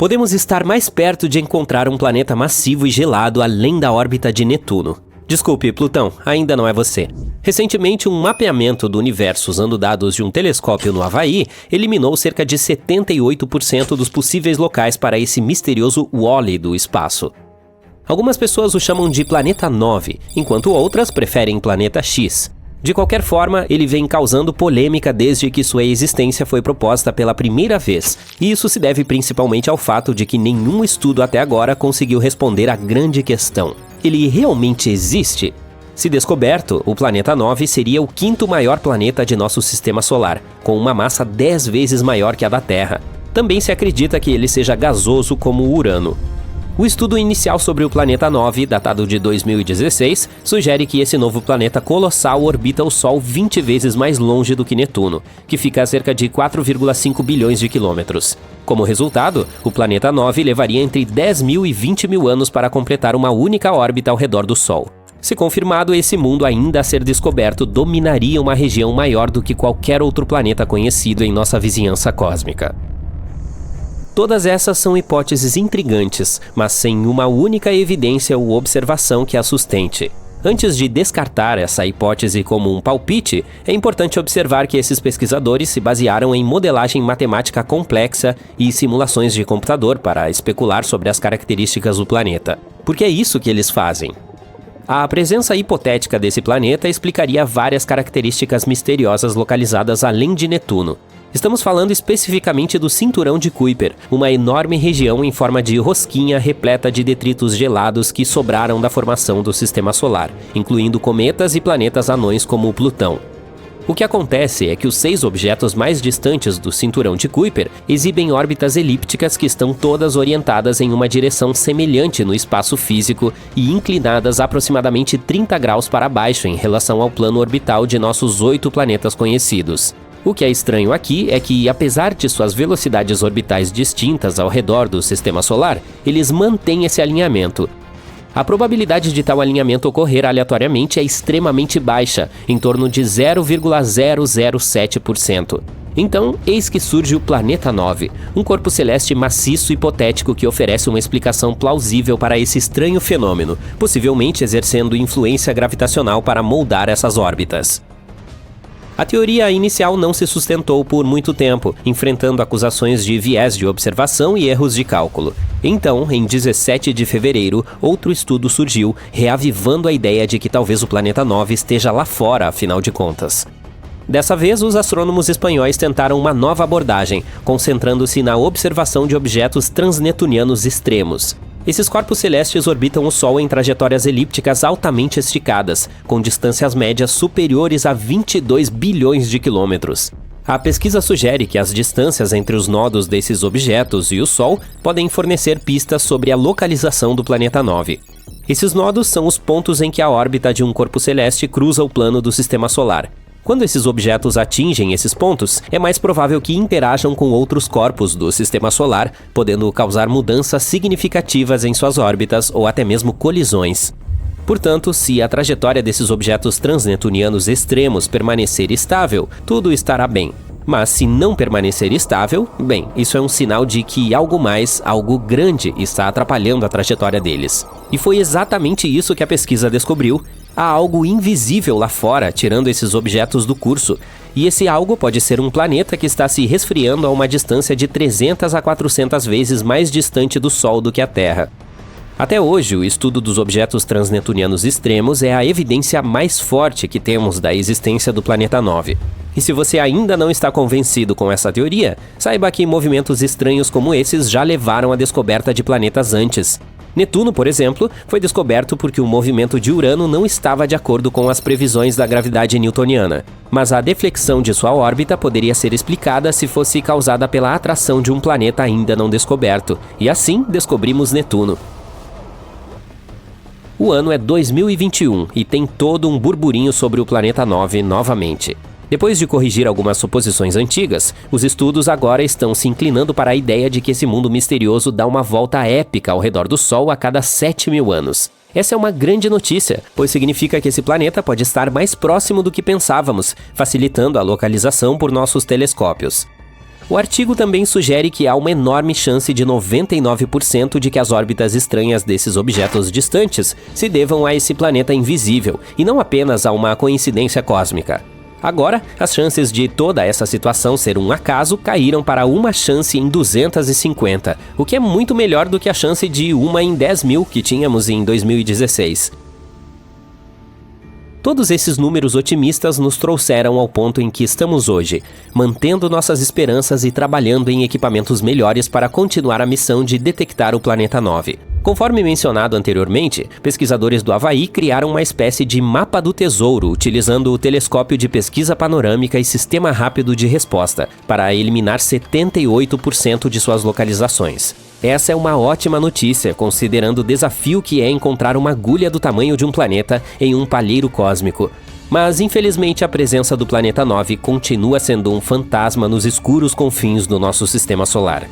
podemos estar mais perto de encontrar um planeta massivo e gelado além da órbita de Netuno. Desculpe, Plutão, ainda não é você. Recentemente, um mapeamento do universo usando dados de um telescópio no Havaí eliminou cerca de 78% dos possíveis locais para esse misterioso Wall-E do espaço. Algumas pessoas o chamam de Planeta 9, enquanto outras preferem Planeta X. De qualquer forma, ele vem causando polêmica desde que sua existência foi proposta pela primeira vez, e isso se deve principalmente ao fato de que nenhum estudo até agora conseguiu responder à grande questão: ele realmente existe? Se descoberto, o Planeta 9 seria o quinto maior planeta de nosso sistema solar, com uma massa 10 vezes maior que a da Terra. Também se acredita que ele seja gasoso como o Urano. O estudo inicial sobre o Planeta 9, datado de 2016, sugere que esse novo planeta colossal orbita o Sol 20 vezes mais longe do que Netuno, que fica a cerca de 4,5 bilhões de quilômetros. Como resultado, o Planeta 9 levaria entre 10 mil e 20 mil anos para completar uma única órbita ao redor do Sol. Se confirmado, esse mundo ainda a ser descoberto dominaria uma região maior do que qualquer outro planeta conhecido em nossa vizinhança cósmica. Todas essas são hipóteses intrigantes, mas sem uma única evidência ou observação que a sustente. Antes de descartar essa hipótese como um palpite, é importante observar que esses pesquisadores se basearam em modelagem matemática complexa e simulações de computador para especular sobre as características do planeta. Porque é isso que eles fazem. A presença hipotética desse planeta explicaria várias características misteriosas localizadas além de Netuno. Estamos falando especificamente do Cinturão de Kuiper, uma enorme região em forma de rosquinha repleta de detritos gelados que sobraram da formação do Sistema Solar, incluindo cometas e planetas anões como o Plutão. O que acontece é que os 6 objetos mais distantes do Cinturão de Kuiper exibem órbitas elípticas que estão todas orientadas em uma direção semelhante no espaço físico e inclinadas aproximadamente 30 graus para baixo em relação ao plano orbital de nossos 8 planetas conhecidos. O que é estranho aqui é que, apesar de suas velocidades orbitais distintas ao redor do Sistema Solar, eles mantêm esse alinhamento. A probabilidade de tal alinhamento ocorrer aleatoriamente é extremamente baixa, em torno de 0,007%. Então, eis que surge o Planeta 9, um corpo celeste maciço hipotético que oferece uma explicação plausível para esse estranho fenômeno, possivelmente exercendo influência gravitacional para moldar essas órbitas. A teoria inicial não se sustentou por muito tempo, enfrentando acusações de viés de observação e erros de cálculo. Então, em 17 de fevereiro, outro estudo surgiu, reavivando a ideia de que talvez o Planeta 9 esteja lá fora, afinal de contas. Dessa vez, os astrônomos espanhóis tentaram uma nova abordagem, concentrando-se na observação de objetos transnetunianos extremos. Esses corpos celestes orbitam o Sol em trajetórias elípticas altamente esticadas, com distâncias médias superiores a 22 bilhões de quilômetros. A pesquisa sugere que as distâncias entre os nodos desses objetos e o Sol podem fornecer pistas sobre a localização do Planeta 9. Esses nodos são os pontos em que a órbita de um corpo celeste cruza o plano do Sistema Solar. Quando esses objetos atingem esses pontos, é mais provável que interajam com outros corpos do Sistema Solar, podendo causar mudanças significativas em suas órbitas ou até mesmo colisões. Portanto, se a trajetória desses objetos transnetunianos extremos permanecer estável, tudo estará bem. Mas se não permanecer estável, bem, isso é um sinal de que algo mais, algo grande, está atrapalhando a trajetória deles. E foi exatamente isso que a pesquisa descobriu. Há algo invisível lá fora, tirando esses objetos do curso, e esse algo pode ser um planeta que está se resfriando a uma distância de 300 a 400 vezes mais distante do Sol do que a Terra. Até hoje, o estudo dos objetos transnetunianos extremos é a evidência mais forte que temos da existência do Planeta 9. E se você ainda não está convencido com essa teoria, saiba que movimentos estranhos como esses já levaram à descoberta de planetas antes. Netuno, por exemplo, foi descoberto porque o movimento de Urano não estava de acordo com as previsões da gravidade newtoniana, mas a deflexão de sua órbita poderia ser explicada se fosse causada pela atração de um planeta ainda não descoberto, e assim descobrimos Netuno. O ano é 2021 e tem todo um burburinho sobre o Planeta 9 novamente. Depois de corrigir algumas suposições antigas, os estudos agora estão se inclinando para a ideia de que esse mundo misterioso dá uma volta épica ao redor do Sol a cada 7.000 anos. Essa é uma grande notícia, pois significa que esse planeta pode estar mais próximo do que pensávamos, facilitando a localização por nossos telescópios. O artigo também sugere que há uma enorme chance de 99% de que as órbitas estranhas desses objetos distantes se devam a esse planeta invisível, e não apenas a uma coincidência cósmica. Agora, as chances de toda essa situação ser um acaso caíram para uma chance em 250, o que é muito melhor do que a chance de uma em 10.000 que tínhamos em 2016. Todos esses números otimistas nos trouxeram ao ponto em que estamos hoje, mantendo nossas esperanças e trabalhando em equipamentos melhores para continuar a missão de detectar o Planeta 9. Conforme mencionado anteriormente, pesquisadores do Havaí criaram uma espécie de mapa do tesouro utilizando o telescópio de pesquisa panorâmica e sistema rápido de resposta, para eliminar 78% de suas localizações. Essa é uma ótima notícia, considerando o desafio que é encontrar uma agulha do tamanho de um planeta em um palheiro cósmico. Mas, infelizmente, a presença do Planeta 9 continua sendo um fantasma nos escuros confins do nosso sistema solar.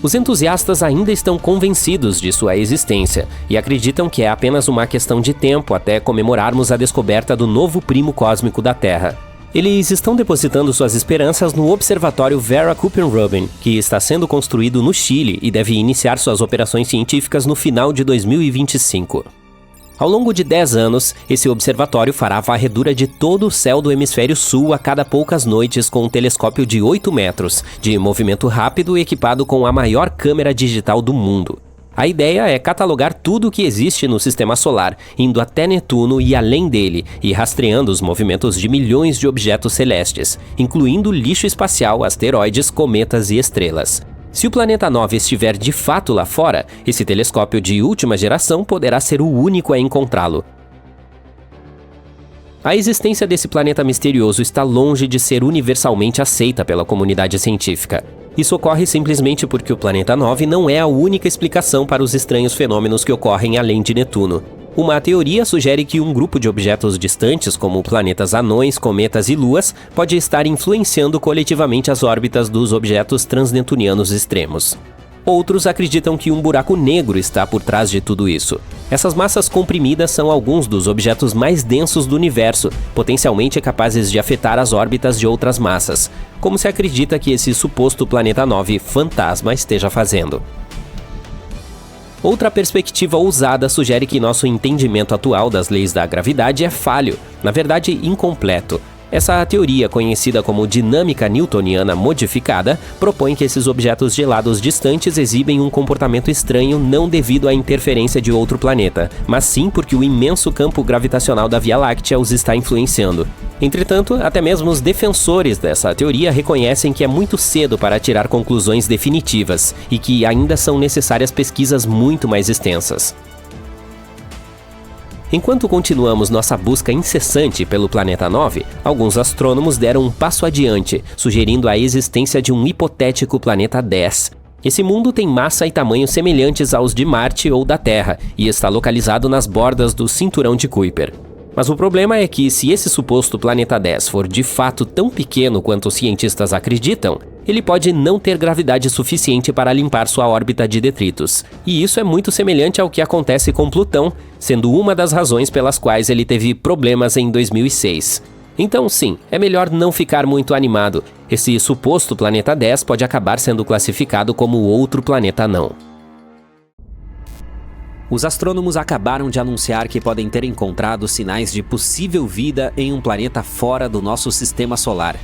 Os entusiastas ainda estão convencidos de sua existência e acreditam que é apenas uma questão de tempo até comemorarmos a descoberta do novo primo cósmico da Terra. Eles estão depositando suas esperanças no Observatório Vera Kuppenrubin, que está sendo construído no Chile e deve iniciar suas operações científicas no final de 2025. Ao longo de 10 anos, esse observatório fará a varredura de todo o céu do hemisfério sul a cada poucas noites com um telescópio de 8 metros, de movimento rápido e equipado com a maior câmera digital do mundo. A ideia é catalogar tudo o que existe no sistema solar, indo até Netuno e além dele, e rastreando os movimentos de milhões de objetos celestes, incluindo lixo espacial, asteroides, cometas e estrelas. Se o Planeta 9 estiver de fato lá fora, esse telescópio de última geração poderá ser o único a encontrá-lo. A existência desse planeta misterioso está longe de ser universalmente aceita pela comunidade científica. Isso ocorre simplesmente porque o Planeta 9 não é a única explicação para os estranhos fenômenos que ocorrem além de Netuno. Uma teoria sugere que um grupo de objetos distantes, como planetas anões, cometas e luas, pode estar influenciando coletivamente as órbitas dos objetos transnetunianos extremos. Outros acreditam que um buraco negro está por trás de tudo isso. Essas massas comprimidas são alguns dos objetos mais densos do universo, potencialmente capazes de afetar as órbitas de outras massas, como se acredita que esse suposto Planeta 9 fantasma esteja fazendo. Outra perspectiva ousada sugere que nosso entendimento atual das leis da gravidade é falho, na verdade incompleto. Essa teoria, conhecida como dinâmica newtoniana modificada, propõe que esses objetos gelados distantes exibem um comportamento estranho não devido à interferência de outro planeta, mas sim porque o imenso campo gravitacional da Via Láctea os está influenciando. Entretanto, até mesmo os defensores dessa teoria reconhecem que é muito cedo para tirar conclusões definitivas e que ainda são necessárias pesquisas muito mais extensas. Enquanto continuamos nossa busca incessante pelo Planeta 9, alguns astrônomos deram um passo adiante, sugerindo a existência de um hipotético Planeta 10. Esse mundo tem massa e tamanho semelhantes aos de Marte ou da Terra e está localizado nas bordas do Cinturão de Kuiper. Mas o problema é que, se esse suposto Planeta 10 for de fato tão pequeno quanto os cientistas acreditam, ele pode não ter gravidade suficiente para limpar sua órbita de detritos. E isso é muito semelhante ao que acontece com Plutão, sendo uma das razões pelas quais ele teve problemas em 2006. Então sim, é melhor não ficar muito animado. Esse suposto Planeta 10 pode acabar sendo classificado como outro planeta não. Os astrônomos acabaram de anunciar que podem ter encontrado sinais de possível vida em um planeta fora do nosso sistema solar.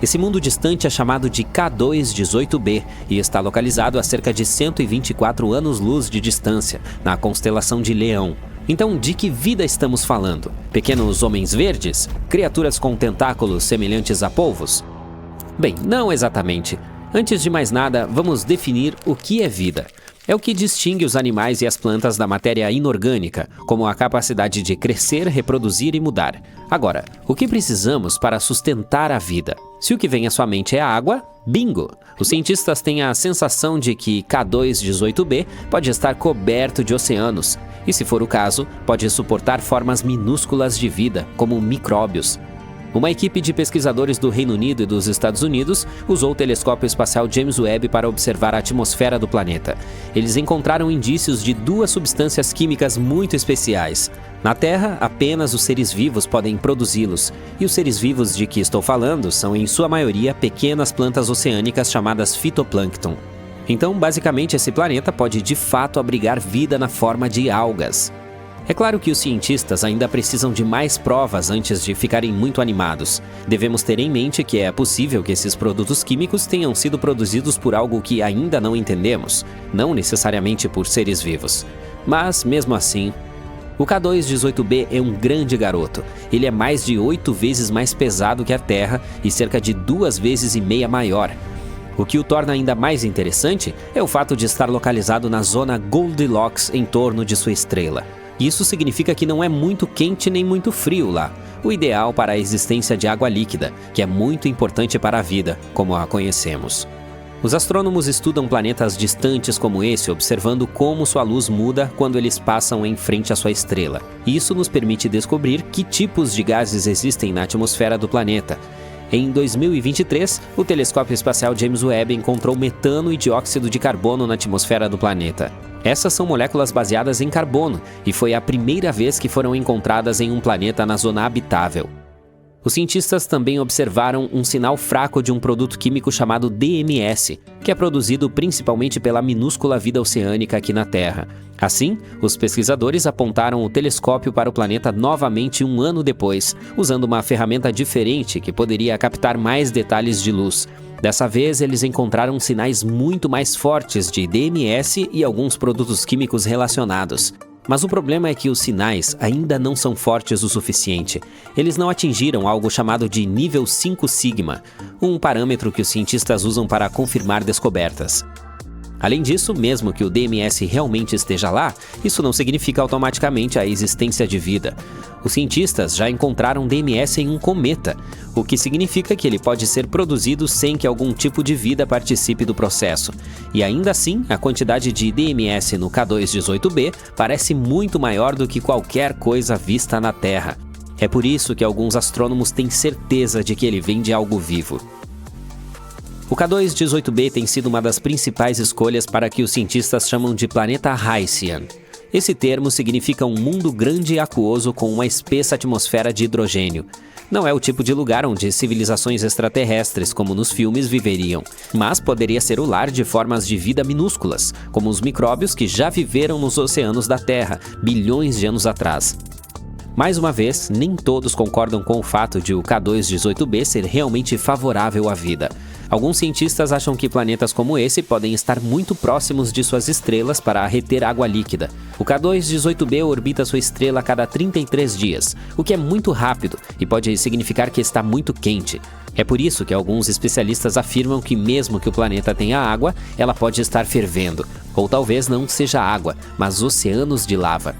Esse mundo distante é chamado de K2-18b e está localizado a cerca de 124 anos-luz de distância, na constelação de Leão. Então, de que vida estamos falando? Pequenos homens verdes? Criaturas com tentáculos semelhantes a polvos? Bem, não exatamente. Antes de mais nada, vamos definir o que é vida. É o que distingue os animais e as plantas da matéria inorgânica, como a capacidade de crescer, reproduzir e mudar. Agora, o que precisamos para sustentar a vida? Se o que vem à sua mente é a água, bingo! Os cientistas têm a sensação de que K2-18b pode estar coberto de oceanos, e se for o caso, pode suportar formas minúsculas de vida, como micróbios. Uma equipe de pesquisadores do Reino Unido e dos Estados Unidos usou o telescópio espacial James Webb para observar a atmosfera do planeta. Eles encontraram indícios de duas substâncias químicas muito especiais. Na Terra, apenas os seres vivos podem produzi-los, e os seres vivos de que estou falando são, em sua maioria, pequenas plantas oceânicas chamadas fitoplâncton. Então, basicamente, esse planeta pode de fato abrigar vida na forma de algas. É claro que os cientistas ainda precisam de mais provas antes de ficarem muito animados. Devemos ter em mente que é possível que esses produtos químicos tenham sido produzidos por algo que ainda não entendemos, não necessariamente por seres vivos. Mas, mesmo assim, o K2-18b é um grande garoto. Ele é mais de 8 vezes mais pesado que a Terra e cerca de 2,5 vezes maior. O que o torna ainda mais interessante é o fato de estar localizado na zona Goldilocks em torno de sua estrela. Isso significa que não é muito quente nem muito frio lá, o ideal para a existência de água líquida, que é muito importante para a vida, como a conhecemos. Os astrônomos estudam planetas distantes como esse, observando como sua luz muda quando eles passam em frente à sua estrela. Isso nos permite descobrir que tipos de gases existem na atmosfera do planeta. Em 2023, o telescópio espacial James Webb encontrou metano e dióxido de carbono na atmosfera do planeta. Essas são moléculas baseadas em carbono e foi a primeira vez que foram encontradas em um planeta na zona habitável. Os cientistas também observaram um sinal fraco de um produto químico chamado DMS, que é produzido principalmente pela minúscula vida oceânica aqui na Terra. Assim, os pesquisadores apontaram o telescópio para o planeta novamente um ano depois, usando uma ferramenta diferente que poderia captar mais detalhes de luz. Dessa vez, eles encontraram sinais muito mais fortes de DMS e alguns produtos químicos relacionados. Mas o problema é que os sinais ainda não são fortes o suficiente. Eles não atingiram algo chamado de nível 5 sigma, um parâmetro que os cientistas usam para confirmar descobertas. Além disso, mesmo que o DMS realmente esteja lá, isso não significa automaticamente a existência de vida. Os cientistas já encontraram DMS em um cometa, o que significa que ele pode ser produzido sem que algum tipo de vida participe do processo. E ainda assim, a quantidade de DMS no K2-18b parece muito maior do que qualquer coisa vista na Terra. É por isso que alguns astrônomos têm certeza de que ele vem de algo vivo. O K2-18b tem sido uma das principais escolhas para que os cientistas chamam de planeta Hycean. Esse termo significa um mundo grande e aquoso com uma espessa atmosfera de hidrogênio. Não é o tipo de lugar onde civilizações extraterrestres, como nos filmes, viveriam, mas poderia ser o lar de formas de vida minúsculas, como os micróbios que já viveram nos oceanos da Terra, bilhões de anos atrás. Mais uma vez, nem todos concordam com o fato de o K2-18b ser realmente favorável à vida. Alguns cientistas acham que planetas como esse podem estar muito próximos de suas estrelas para reter água líquida. O K2-18b orbita sua estrela a cada 33 dias, o que é muito rápido e pode significar que está muito quente. É por isso que alguns especialistas afirmam que mesmo que o planeta tenha água, ela pode estar fervendo, ou talvez não seja água, mas oceanos de lava.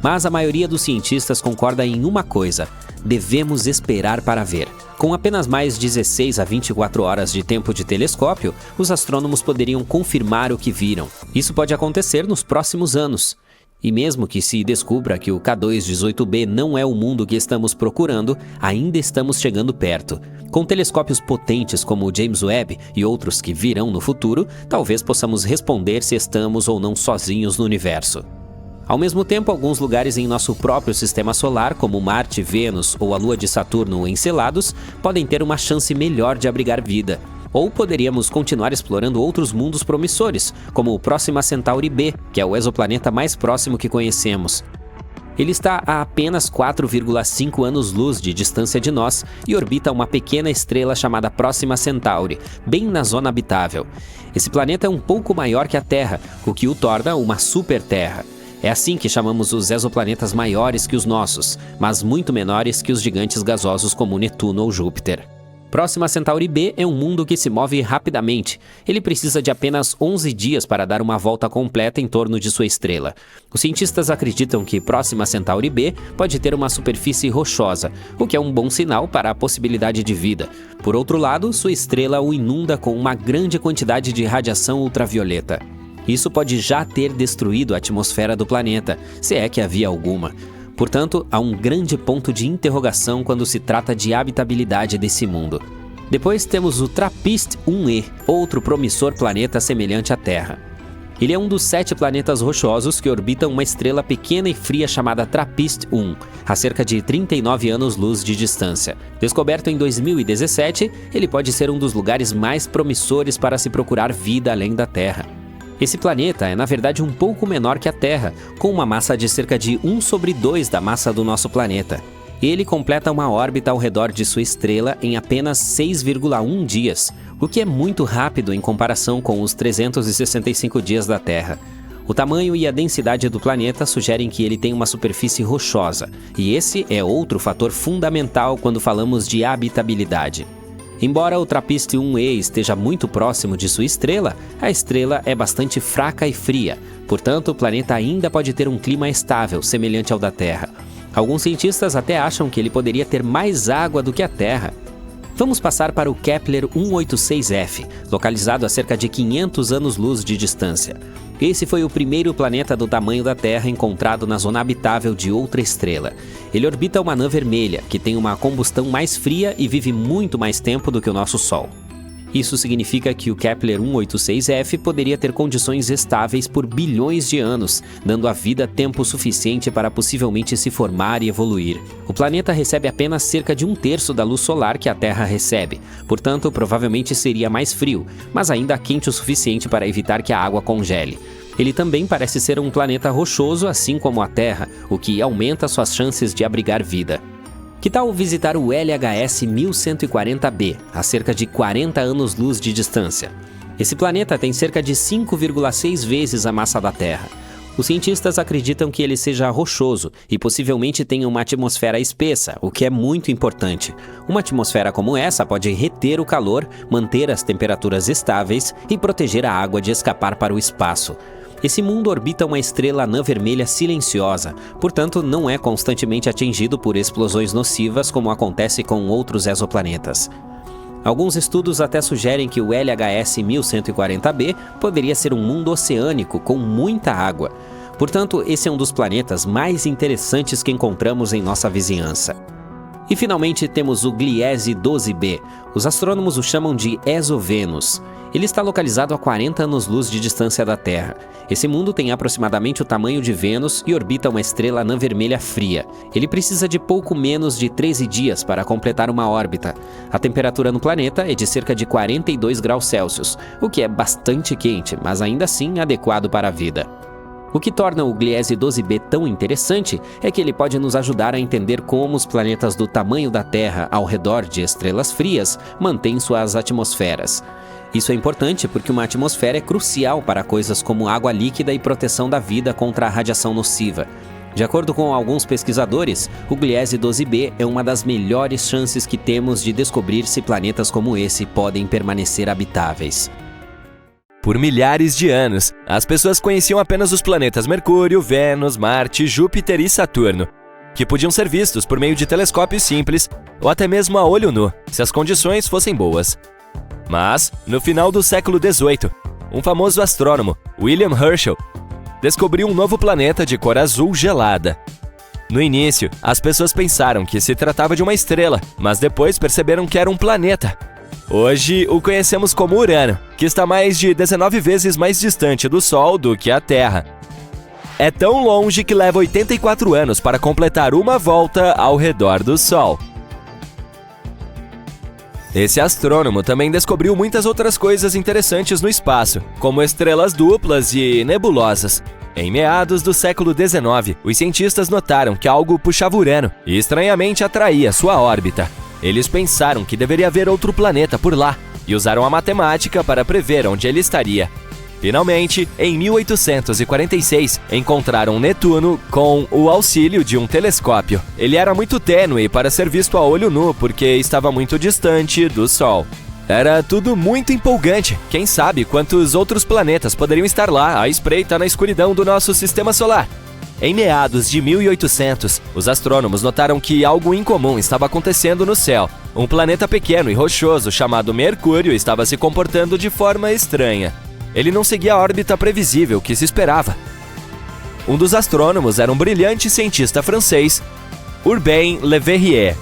Mas a maioria dos cientistas concorda em uma coisa: devemos esperar para ver. Com apenas mais 16 a 24 horas de tempo de telescópio, os astrônomos poderiam confirmar o que viram. Isso pode acontecer nos próximos anos. E mesmo que se descubra que o K2-18b não é o mundo que estamos procurando, ainda estamos chegando perto. Com telescópios potentes como o James Webb e outros que virão no futuro, talvez possamos responder se estamos ou não sozinhos no universo. Ao mesmo tempo, alguns lugares em nosso próprio sistema solar, como Marte, Vênus ou a Lua de Saturno Encelados, podem ter uma chance melhor de abrigar vida. Ou poderíamos continuar explorando outros mundos promissores, como o Próxima Centauri b, que é o exoplaneta mais próximo que conhecemos. Ele está a apenas 4,5 anos-luz de distância de nós e orbita uma pequena estrela chamada Próxima Centauri, bem na zona habitável. Esse planeta é um pouco maior que a Terra, o que o torna uma super-terra. É assim que chamamos os exoplanetas maiores que os nossos, mas muito menores que os gigantes gasosos como Netuno ou Júpiter. Próxima Centauri b é um mundo que se move rapidamente. Ele precisa de apenas 11 dias para dar uma volta completa em torno de sua estrela. Os cientistas acreditam que Próxima Centauri b pode ter uma superfície rochosa, o que é um bom sinal para a possibilidade de vida. Por outro lado, sua estrela o inunda com uma grande quantidade de radiação ultravioleta. Isso pode já ter destruído a atmosfera do planeta, se é que havia alguma. Portanto, há um grande ponto de interrogação quando se trata de habitabilidade desse mundo. Depois temos o TRAPPIST-1e, outro promissor planeta semelhante à Terra. Ele é um dos 7 planetas rochosos que orbitam uma estrela pequena e fria chamada TRAPPIST-1, a cerca de 39 anos-luz de distância. Descoberto em 2017, ele pode ser um dos lugares mais promissores para se procurar vida além da Terra. Esse planeta é, na verdade, um pouco menor que a Terra, com uma massa de cerca de 1/2 da massa do nosso planeta. Ele completa uma órbita ao redor de sua estrela em apenas 6,1 dias, o que é muito rápido em comparação com os 365 dias da Terra. O tamanho e a densidade do planeta sugerem que ele tem uma superfície rochosa, e esse é outro fator fundamental quando falamos de habitabilidade. Embora o TRAPPIST-1e esteja muito próximo de sua estrela, a estrela é bastante fraca e fria, portanto o planeta ainda pode ter um clima estável, semelhante ao da Terra. Alguns cientistas até acham que ele poderia ter mais água do que a Terra. Vamos passar para o Kepler 186f, localizado a cerca de 500 anos-luz de distância. Esse foi o primeiro planeta do tamanho da Terra encontrado na zona habitável de outra estrela. Ele orbita uma anã vermelha, que tem uma combustão mais fria e vive muito mais tempo do que o nosso Sol. Isso significa que o Kepler 186f poderia ter condições estáveis por bilhões de anos, dando à vida tempo suficiente para possivelmente se formar e evoluir. O planeta recebe apenas cerca de 1/3 da luz solar que a Terra recebe, portanto, provavelmente seria mais frio, mas ainda quente o suficiente para evitar que a água congele. Ele também parece ser um planeta rochoso, assim como a Terra, o que aumenta suas chances de abrigar vida. Que tal visitar o LHS 1140b, a cerca de 40 anos-luz de distância? Esse planeta tem cerca de 5,6 vezes a massa da Terra. Os cientistas acreditam que ele seja rochoso e possivelmente tenha uma atmosfera espessa, o que é muito importante. Uma atmosfera como essa pode reter o calor, manter as temperaturas estáveis e proteger a água de escapar para o espaço. Esse mundo orbita uma estrela anã vermelha silenciosa, portanto não é constantemente atingido por explosões nocivas como acontece com outros exoplanetas. Alguns estudos até sugerem que o LHS 1140b poderia ser um mundo oceânico com muita água. Portanto, esse é um dos planetas mais interessantes que encontramos em nossa vizinhança. E finalmente temos o Gliese 12b. Os astrônomos o chamam de Exovênus. Ele está localizado a 40 anos-luz de distância da Terra. Esse mundo tem aproximadamente o tamanho de Vênus e orbita uma estrela anã vermelha fria. Ele precisa de pouco menos de 13 dias para completar uma órbita. A temperatura no planeta é de cerca de 42 graus Celsius, o que é bastante quente, mas ainda assim adequado para a vida. O que torna o Gliese 12b tão interessante é que ele pode nos ajudar a entender como os planetas do tamanho da Terra ao redor de estrelas frias mantêm suas atmosferas. Isso é importante porque uma atmosfera é crucial para coisas como água líquida e proteção da vida contra a radiação nociva. De acordo com alguns pesquisadores, o Gliese 12b é uma das melhores chances que temos de descobrir se planetas como esse podem permanecer habitáveis. Por milhares de anos, as pessoas conheciam apenas os planetas Mercúrio, Vênus, Marte, Júpiter e Saturno, que podiam ser vistos por meio de telescópios simples ou até mesmo a olho nu, se as condições fossem boas. Mas, no final do século XVIII, um famoso astrônomo, William Herschel, descobriu um novo planeta de cor azul gelada. No início, as pessoas pensaram que se tratava de uma estrela, mas depois perceberam que era um planeta. Hoje, o conhecemos como Urano, que está mais de 19 vezes mais distante do Sol do que a Terra. É tão longe que leva 84 anos para completar uma volta ao redor do Sol. Esse astrônomo também descobriu muitas outras coisas interessantes no espaço, como estrelas duplas e nebulosas. Em meados do século XIX, os cientistas notaram que algo puxava Urano e estranhamente atraía sua órbita. Eles pensaram que deveria haver outro planeta por lá e usaram a matemática para prever onde ele estaria. Finalmente, em 1846, encontraram Netuno com o auxílio de um telescópio. Ele era muito tênue para ser visto a olho nu porque estava muito distante do Sol. Era tudo muito empolgante. Quem sabe quantos outros planetas poderiam estar lá à espreita na escuridão do nosso sistema solar? Em meados de 1800, os astrônomos notaram que algo incomum estava acontecendo no céu. Um planeta pequeno e rochoso chamado Mercúrio estava se comportando de forma estranha. Ele não seguia a órbita previsível que se esperava. Um dos astrônomos era um brilhante cientista francês, Urbain Le Verrier.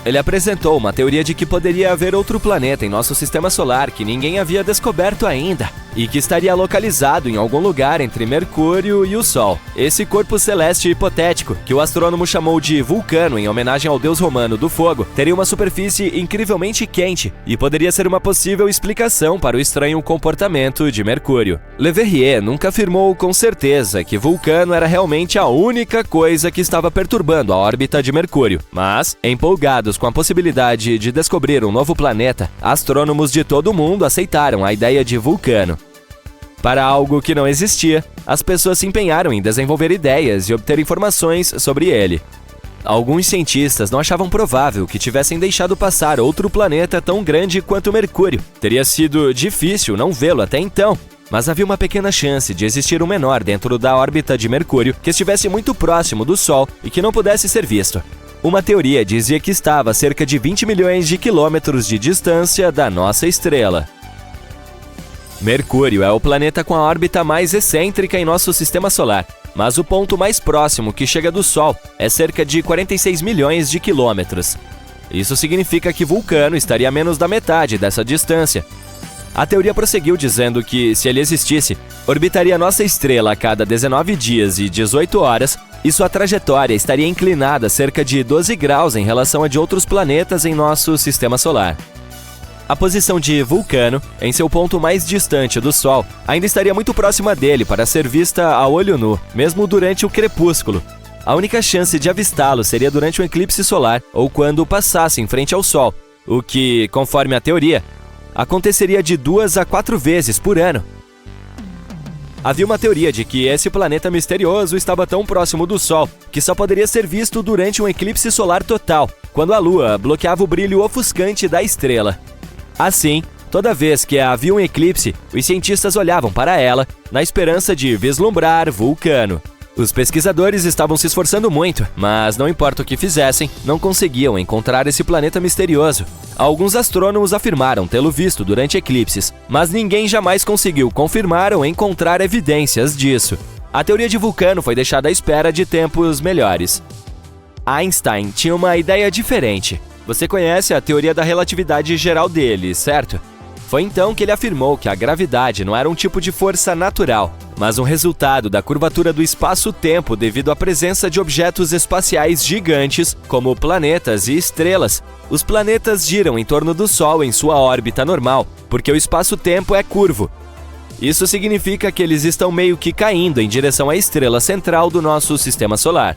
Ele apresentou uma teoria de que poderia haver outro planeta em nosso sistema solar que ninguém havia descoberto ainda e que estaria localizado em algum lugar entre Mercúrio e o Sol. Esse corpo celeste hipotético, que o astrônomo chamou de Vulcano em homenagem ao deus romano do fogo, teria uma superfície incrivelmente quente e poderia ser uma possível explicação para o estranho comportamento de Mercúrio. Le Verrier nunca afirmou com certeza que Vulcano era realmente a única coisa que estava perturbando a órbita de Mercúrio, mas, empolgados com a possibilidade de descobrir um novo planeta, astrônomos de todo o mundo aceitaram a ideia de Vulcano. Para algo que não existia, as pessoas se empenharam em desenvolver ideias e obter informações sobre ele. Alguns cientistas não achavam provável que tivessem deixado passar outro planeta tão grande quanto Mercúrio. Teria sido difícil não vê-lo até então, mas havia uma pequena chance de existir um menor dentro da órbita de Mercúrio que estivesse muito próximo do Sol e que não pudesse ser visto. Uma teoria dizia que estava a cerca de 20 milhões de quilômetros de distância da nossa estrela. Mercúrio é o planeta com a órbita mais excêntrica em nosso sistema solar, mas o ponto mais próximo que chega do Sol é cerca de 46 milhões de quilômetros. Isso significa que Vulcano estaria a menos da metade dessa distância. A teoria prosseguiu dizendo que, se ele existisse, orbitaria nossa estrela a cada 19 dias e 18 horas, e sua trajetória estaria inclinada cerca de 12 graus em relação a de outros planetas em nosso sistema solar. A posição de Vulcano, em seu ponto mais distante do Sol, ainda estaria muito próxima dele para ser vista a olho nu, mesmo durante o crepúsculo. A única chance de avistá-lo seria durante um eclipse solar ou quando passasse em frente ao Sol, o que, conforme a teoria, aconteceria de 2 a 4 vezes por ano. Havia uma teoria de que esse planeta misterioso estava tão próximo do Sol que só poderia ser visto durante um eclipse solar total, quando a Lua bloqueava o brilho ofuscante da estrela. Assim, toda vez que havia um eclipse, os cientistas olhavam para ela na esperança de vislumbrar Vulcano. Os pesquisadores estavam se esforçando muito, mas não importa o que fizessem, não conseguiam encontrar esse planeta misterioso. Alguns astrônomos afirmaram tê-lo visto durante eclipses, mas ninguém jamais conseguiu confirmar ou encontrar evidências disso. A teoria de Vulcano foi deixada à espera de tempos melhores. Einstein tinha uma ideia diferente. Você conhece a teoria da relatividade geral dele, certo? Foi então que ele afirmou que a gravidade não era um tipo de força natural, mas um resultado da curvatura do espaço-tempo devido à presença de objetos espaciais gigantes, como planetas e estrelas. Os planetas giram em torno do Sol em sua órbita normal, porque o espaço-tempo é curvo. Isso significa que eles estão meio que caindo em direção à estrela central do nosso sistema solar.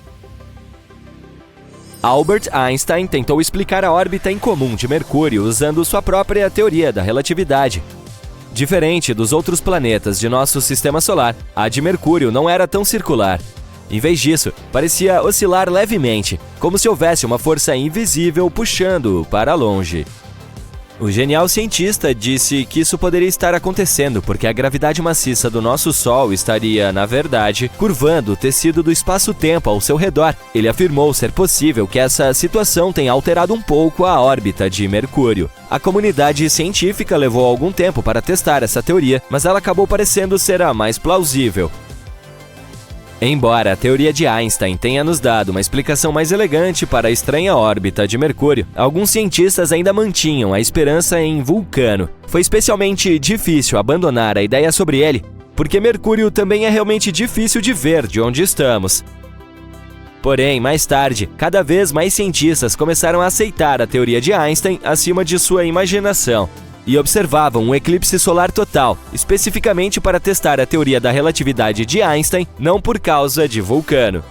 Albert Einstein tentou explicar a órbita incomum de Mercúrio usando sua própria teoria da relatividade. Diferente dos outros planetas de nosso sistema solar, a de Mercúrio não era tão circular. Em vez disso, parecia oscilar levemente, como se houvesse uma força invisível puxando-o para longe. O genial cientista disse que isso poderia estar acontecendo porque a gravidade maciça do nosso Sol estaria, na verdade, curvando o tecido do espaço-tempo ao seu redor. Ele afirmou ser possível que essa situação tenha alterado um pouco a órbita de Mercúrio. A comunidade científica levou algum tempo para testar essa teoria, mas ela acabou parecendo ser a mais plausível. Embora a teoria de Einstein tenha nos dado uma explicação mais elegante para a estranha órbita de Mercúrio, alguns cientistas ainda mantinham a esperança em Vulcano. Foi especialmente difícil abandonar a ideia sobre ele, porque Mercúrio também é realmente difícil de ver de onde estamos. Porém, mais tarde, cada vez mais cientistas começaram a aceitar a teoria de Einstein acima de sua imaginação e observavam um eclipse solar total, especificamente para testar a teoria da relatividade de Einstein, não por causa de Vulcano.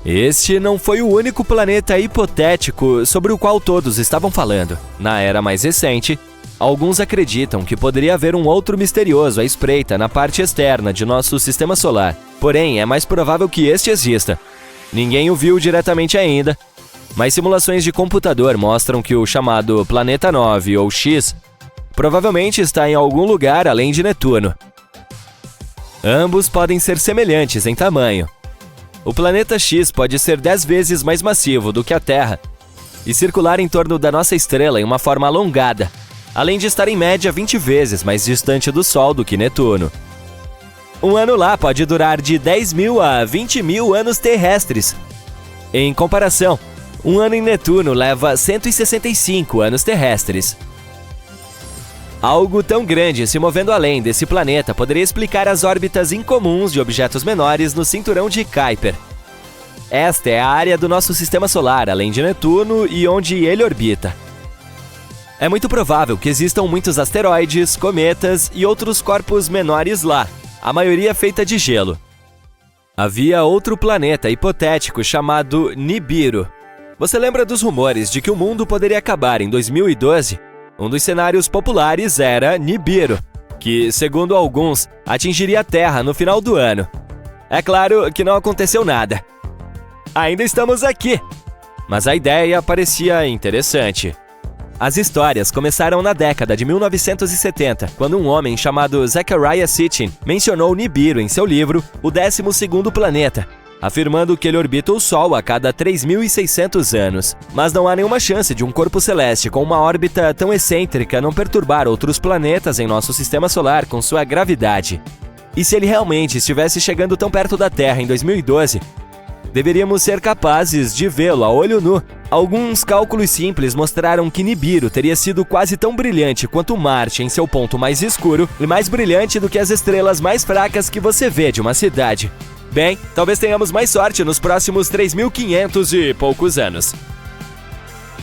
Este não foi o único planeta hipotético sobre o qual todos estavam falando. Na era mais recente, alguns acreditam que poderia haver um outro misterioso à espreita na parte externa de nosso sistema solar. Porém, é mais provável que este exista. Ninguém o viu diretamente ainda, mas simulações de computador mostram que o chamado Planeta 9 ou X provavelmente está em algum lugar além de Netuno. Ambos podem ser semelhantes em tamanho. O planeta X pode ser 10 vezes mais massivo do que a Terra e circular em torno da nossa estrela em uma forma alongada, além de estar em média 20 vezes mais distante do Sol do que Netuno. Um ano lá pode durar de 10 mil a 20 mil anos terrestres. Em comparação, um ano em Netuno leva 165 anos terrestres. Algo tão grande se movendo além desse planeta poderia explicar as órbitas incomuns de objetos menores no cinturão de Kuiper. Esta é a área do nosso sistema solar, além de Netuno e onde ele orbita. É muito provável que existam muitos asteroides, cometas e outros corpos menores lá, a maioria feita de gelo. Havia outro planeta hipotético chamado Nibiru. Você lembra dos rumores de que o mundo poderia acabar em 2012? Um dos cenários populares era Nibiru, que, segundo alguns, atingiria a Terra no final do ano. É claro que não aconteceu nada. Ainda estamos aqui! Mas a ideia parecia interessante. As histórias começaram na década de 1970, quando um homem chamado Zecharia Sitchin mencionou Nibiru em seu livro O 12º Planeta, afirmando que ele orbita o Sol a cada 3.600 anos. Mas não há nenhuma chance de um corpo celeste com uma órbita tão excêntrica não perturbar outros planetas em nosso sistema solar com sua gravidade. E se ele realmente estivesse chegando tão perto da Terra em 2012, deveríamos ser capazes de vê-lo a olho nu. Alguns cálculos simples mostraram que Nibiru teria sido quase tão brilhante quanto Marte em seu ponto mais escuro e mais brilhante do que as estrelas mais fracas que você vê de uma cidade. Bem, talvez tenhamos mais sorte nos próximos 3.500 e poucos anos.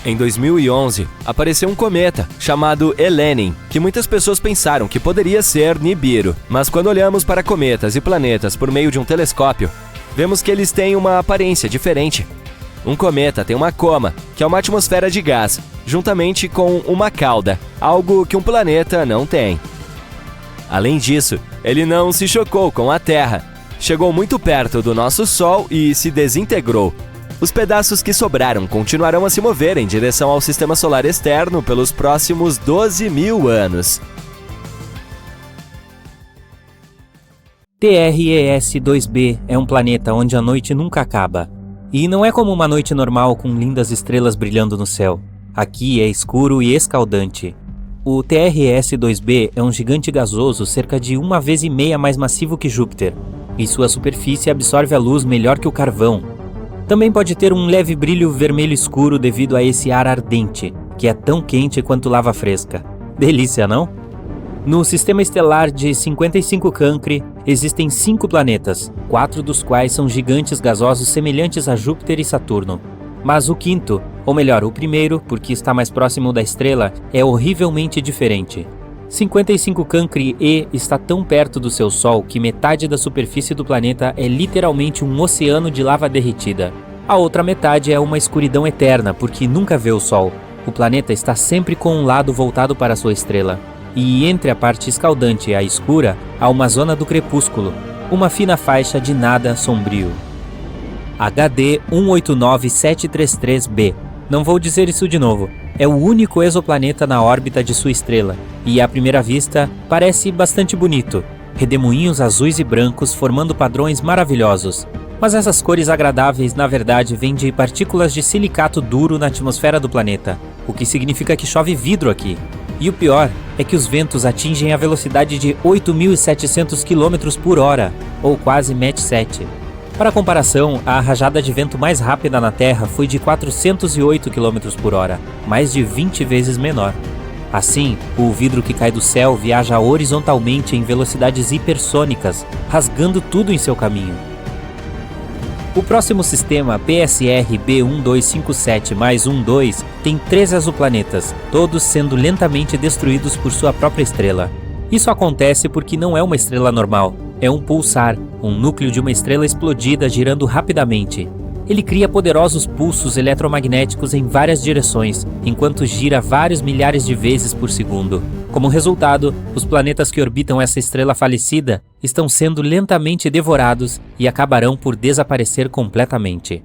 Em 2011, apareceu um cometa chamado Elenin, que muitas pessoas pensaram que poderia ser Nibiru, mas quando olhamos para cometas e planetas por meio de um telescópio, vemos que eles têm uma aparência diferente. Um cometa tem uma coma, que é uma atmosfera de gás, juntamente com uma cauda, algo que um planeta não tem. Além disso, ele não se chocou com a Terra. Chegou muito perto do nosso Sol e se desintegrou. Os pedaços que sobraram continuarão a se mover em direção ao sistema solar externo pelos próximos 12.000 anos. TRES-2b é um planeta onde a noite nunca acaba. E não é como uma noite normal com lindas estrelas brilhando no céu. Aqui é escuro e escaldante. O TRES-2b é um gigante gasoso cerca de 1,5 vezes mais massivo que Júpiter, e sua superfície absorve a luz melhor que o carvão. Também pode ter um leve brilho vermelho escuro devido a esse ar ardente, que é tão quente quanto lava fresca. Delícia, não? No sistema estelar de 55 Cancri, existem 5 planetas, 4 dos quais são gigantes gasosos semelhantes a Júpiter e Saturno. Mas o quinto, ou melhor, o primeiro, porque está mais próximo da estrela, é horrivelmente diferente. 55 Cancri E está tão perto do seu Sol que metade da superfície do planeta é literalmente um oceano de lava derretida. A outra metade é uma escuridão eterna, porque nunca vê o Sol. O planeta está sempre com um lado voltado para sua estrela. E entre a parte escaldante e a escura, há uma zona do crepúsculo, uma fina faixa de nada sombrio. HD 189733b. Não vou dizer isso de novo. É o único exoplaneta na órbita de sua estrela, e à primeira vista parece bastante bonito. Redemoinhos azuis e brancos formando padrões maravilhosos. Mas essas cores agradáveis na verdade vêm de partículas de silicato duro na atmosfera do planeta, o que significa que chove vidro aqui. E o pior é que os ventos atingem a velocidade de 8.700 km por hora, ou quase Mach 7. Para comparação, a rajada de vento mais rápida na Terra foi de 408 km por hora, mais de 20 vezes menor. Assim, o vidro que cai do céu viaja horizontalmente em velocidades hipersônicas, rasgando tudo em seu caminho. O próximo sistema, PSR B1257+12, tem 3 exoplanetas, todos sendo lentamente destruídos por sua própria estrela. Isso acontece porque não é uma estrela normal, é um pulsar, um núcleo de uma estrela explodida girando rapidamente. Ele cria poderosos pulsos eletromagnéticos em várias direções, enquanto gira vários milhares de vezes por segundo. Como resultado, os planetas que orbitam essa estrela falecida estão sendo lentamente devorados e acabarão por desaparecer completamente.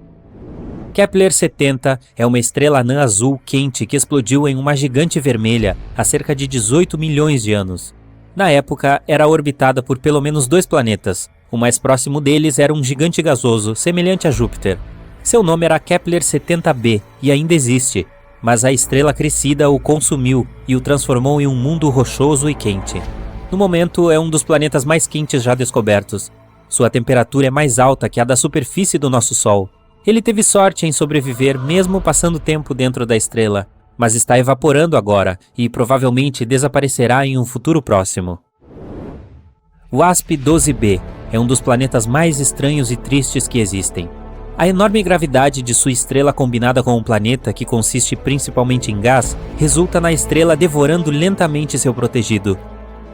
Kepler-70 é uma estrela anã azul quente que explodiu em uma gigante vermelha há cerca de 18 milhões de anos. Na época, era orbitada por pelo menos 2 planetas. O mais próximo deles era um gigante gasoso, semelhante a Júpiter. Seu nome era Kepler-70b e ainda existe, mas a estrela crescida o consumiu e o transformou em um mundo rochoso e quente. No momento, é um dos planetas mais quentes já descobertos. Sua temperatura é mais alta que a da superfície do nosso Sol. Ele teve sorte em sobreviver mesmo passando tempo dentro da estrela, mas está evaporando agora e provavelmente desaparecerá em um futuro próximo. WASP-12b é um dos planetas mais estranhos e tristes que existem. A enorme gravidade de sua estrela combinada com um planeta que consiste principalmente em gás, resulta na estrela devorando lentamente seu protegido.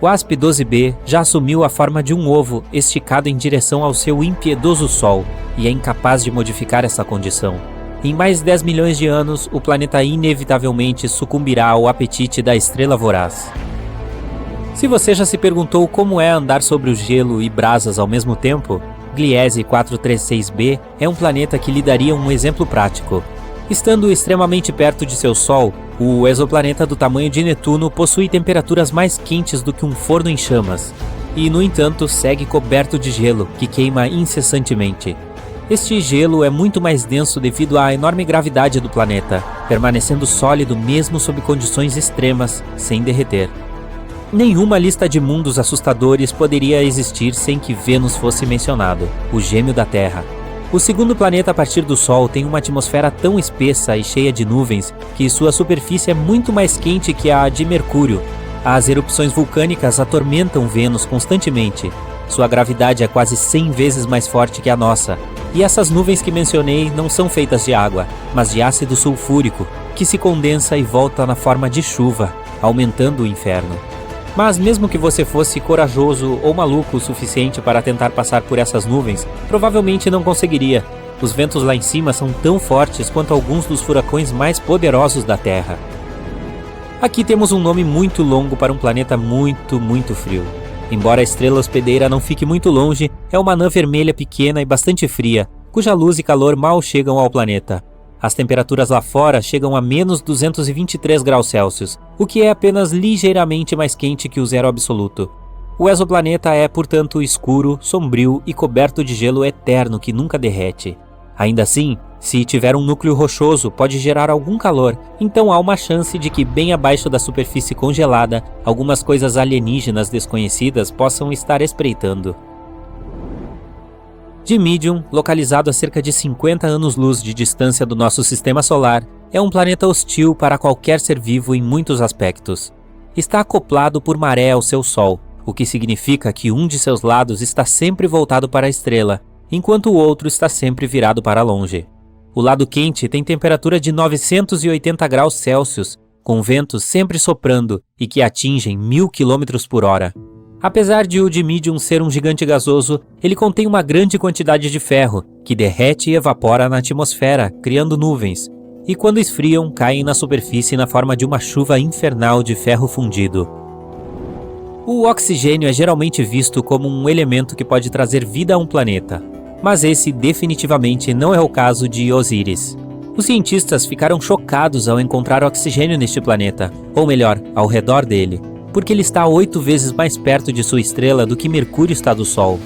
WASP-12b já assumiu a forma de um ovo esticado em direção ao seu impiedoso Sol e é incapaz de modificar essa condição. Em mais de 10 milhões de anos, o planeta inevitavelmente sucumbirá ao apetite da estrela voraz. Se você já se perguntou como é andar sobre o gelo e brasas ao mesmo tempo, Gliese 436b é um planeta que lhe daria um exemplo prático. Estando extremamente perto de seu Sol, o exoplaneta do tamanho de Netuno possui temperaturas mais quentes do que um forno em chamas, e, no entanto, segue coberto de gelo, que queima incessantemente. Este gelo é muito mais denso devido à enorme gravidade do planeta, permanecendo sólido mesmo sob condições extremas, sem derreter. Nenhuma lista de mundos assustadores poderia existir sem que Vênus fosse mencionado, o gêmeo da Terra. O segundo planeta a partir do Sol tem uma atmosfera tão espessa e cheia de nuvens que sua superfície é muito mais quente que a de Mercúrio. As erupções vulcânicas atormentam Vênus constantemente. Sua gravidade é quase 100 vezes mais forte que a nossa. E essas nuvens que mencionei não são feitas de água, mas de ácido sulfúrico, que se condensa e volta na forma de chuva, aumentando o inferno. Mas mesmo que você fosse corajoso ou maluco o suficiente para tentar passar por essas nuvens, provavelmente não conseguiria. Os ventos lá em cima são tão fortes quanto alguns dos furacões mais poderosos da Terra. Aqui temos um nome muito longo para um planeta muito, muito frio. Embora a estrela hospedeira não fique muito longe, é uma anã vermelha pequena e bastante fria, cuja luz e calor mal chegam ao planeta. As temperaturas lá fora chegam a menos 223 graus Celsius, o que é apenas ligeiramente mais quente que o zero absoluto. O exoplaneta é, portanto, escuro, sombrio e coberto de gelo eterno que nunca derrete. Ainda assim, se tiver um núcleo rochoso, pode gerar algum calor, então há uma chance de que bem abaixo da superfície congelada, algumas coisas alienígenas desconhecidas possam estar espreitando. Dimidium, localizado a cerca de 50 anos-luz de distância do nosso sistema solar, é um planeta hostil para qualquer ser vivo em muitos aspectos. Está acoplado por maré ao seu Sol, o que significa que um de seus lados está sempre voltado para a estrela, enquanto o outro está sempre virado para longe. O lado quente tem temperatura de 980 graus Celsius, com ventos sempre soprando e que atingem 1000 km por hora. Apesar de o Dimidium ser um gigante gasoso, ele contém uma grande quantidade de ferro, que derrete e evapora na atmosfera, criando nuvens, e quando esfriam, caem na superfície na forma de uma chuva infernal de ferro fundido. O oxigênio é geralmente visto como um elemento que pode trazer vida a um planeta, mas esse definitivamente não é o caso de Osíris. Os cientistas ficaram chocados ao encontrar oxigênio neste planeta, ou melhor, ao redor dele, porque ele está 8 vezes mais perto de sua estrela do que Mercúrio está do Sol.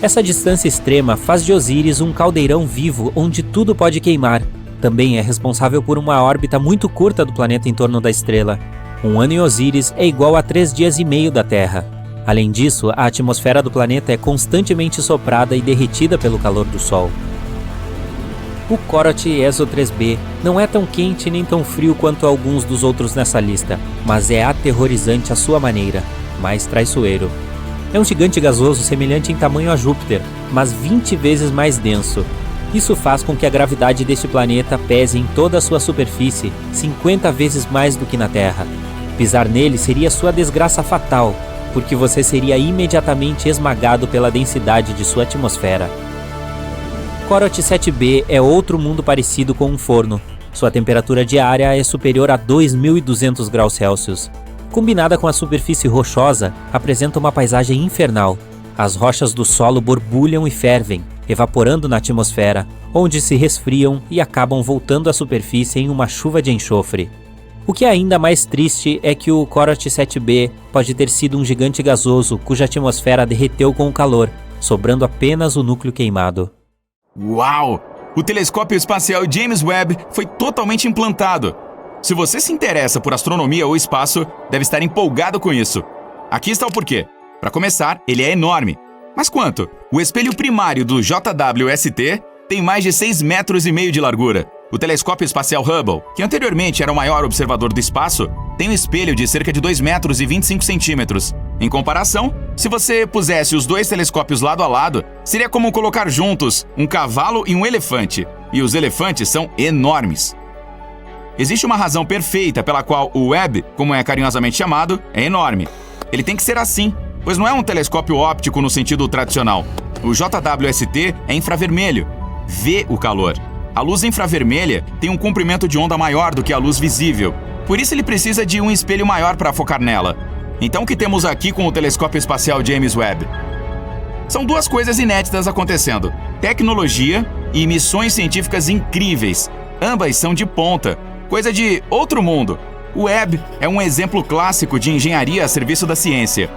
Essa distância extrema faz de Osíris um caldeirão vivo onde tudo pode queimar. Também é responsável por uma órbita muito curta do planeta em torno da estrela. Um ano em Osíris é igual a 3 dias e meio da Terra. Além disso, a atmosfera do planeta é constantemente soprada e derretida pelo calor do Sol. O Corot ESO 3b não é tão quente nem tão frio quanto alguns dos outros nessa lista, mas é aterrorizante à sua maneira, mais traiçoeiro. É um gigante gasoso semelhante em tamanho a Júpiter, mas 20 vezes mais denso. Isso faz com que a gravidade deste planeta pese em toda a sua superfície 50 vezes mais do que na Terra. Pisar nele seria sua desgraça fatal, porque você seria imediatamente esmagado pela densidade de sua atmosfera. Corot 7b é outro mundo parecido com um forno. Sua temperatura diária é superior a 2.200 graus Celsius. Combinada com a superfície rochosa, apresenta uma paisagem infernal. As rochas do solo borbulham e fervem, evaporando na atmosfera, onde se resfriam e acabam voltando à superfície em uma chuva de enxofre. O que é ainda mais triste é que o Corot 7b pode ter sido um gigante gasoso cuja atmosfera derreteu com o calor, sobrando apenas o núcleo queimado. Uau! O telescópio espacial James Webb foi totalmente implantado. Se você se interessa por astronomia ou espaço, deve estar empolgado com isso. Aqui está o porquê. Para começar, ele é enorme. Mas quanto? O espelho primário do JWST tem mais de 6,5 metros de largura. O telescópio espacial Hubble, que anteriormente era o maior observador do espaço, tem um espelho de cerca de 2,25 metros. Em comparação, se você pusesse os dois telescópios lado a lado, seria como colocar juntos um cavalo e um elefante. E os elefantes são enormes. Existe uma razão perfeita pela qual o Webb, como é carinhosamente chamado, é enorme. Ele tem que ser assim, pois não é um telescópio óptico no sentido tradicional. O JWST é infravermelho, vê o calor. A luz infravermelha tem um comprimento de onda maior do que a luz visível, por isso ele precisa de um espelho maior para focar nela. Então o que temos aqui com o telescópio espacial James Webb? São duas coisas inéditas acontecendo: tecnologia e missões científicas incríveis. Ambas são de ponta, coisa de outro mundo. O Webb é um exemplo clássico de engenharia a serviço da ciência.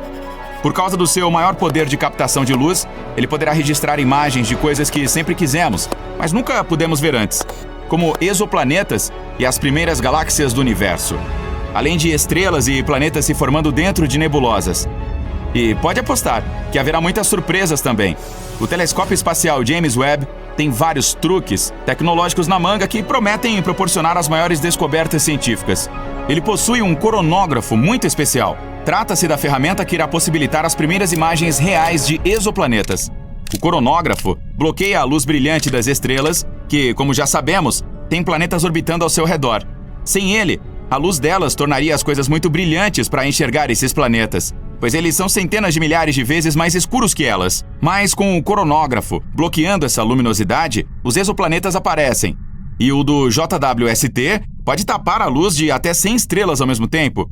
Por causa do seu maior poder de captação de luz, ele poderá registrar imagens de coisas que sempre quisemos, mas nunca pudemos ver antes, como exoplanetas e as primeiras galáxias do universo, além de estrelas e planetas se formando dentro de nebulosas. E pode apostar que haverá muitas surpresas também. O telescópio espacial James Webb tem vários truques tecnológicos na manga que prometem proporcionar as maiores descobertas científicas. Ele possui um coronógrafo muito especial. Trata-se da ferramenta que irá possibilitar as primeiras imagens reais de exoplanetas. O coronógrafo bloqueia a luz brilhante das estrelas, que, como já sabemos, tem planetas orbitando ao seu redor. Sem ele, a luz delas tornaria as coisas muito brilhantes para enxergar esses planetas, pois eles são centenas de milhares de vezes mais escuros que elas. Mas com o coronógrafo bloqueando essa luminosidade, os exoplanetas aparecem. E o do JWST pode tapar a luz de até 100 estrelas ao mesmo tempo.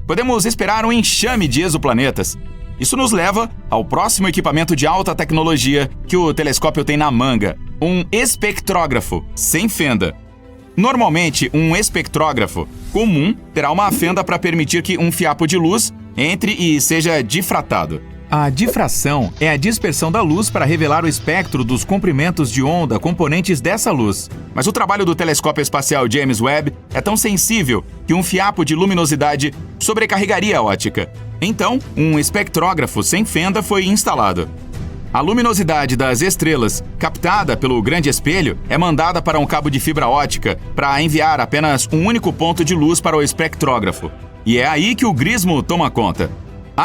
Podemos esperar um enxame de exoplanetas. Isso nos leva ao próximo equipamento de alta tecnologia que o telescópio tem na manga: um espectrógrafo sem fenda. Normalmente, um espectrógrafo comum terá uma fenda para permitir que um fiapo de luz entre e seja difratado. A difração é a dispersão da luz para revelar o espectro dos comprimentos de onda componentes dessa luz. Mas o trabalho do telescópio espacial James Webb é tão sensível que um fiapo de luminosidade sobrecarregaria a ótica. Então, um espectrógrafo sem fenda foi instalado. A luminosidade das estrelas, captada pelo grande espelho, é mandada para um cabo de fibra óptica para enviar apenas um único ponto de luz para o espectrógrafo. E é aí que o grismo toma conta.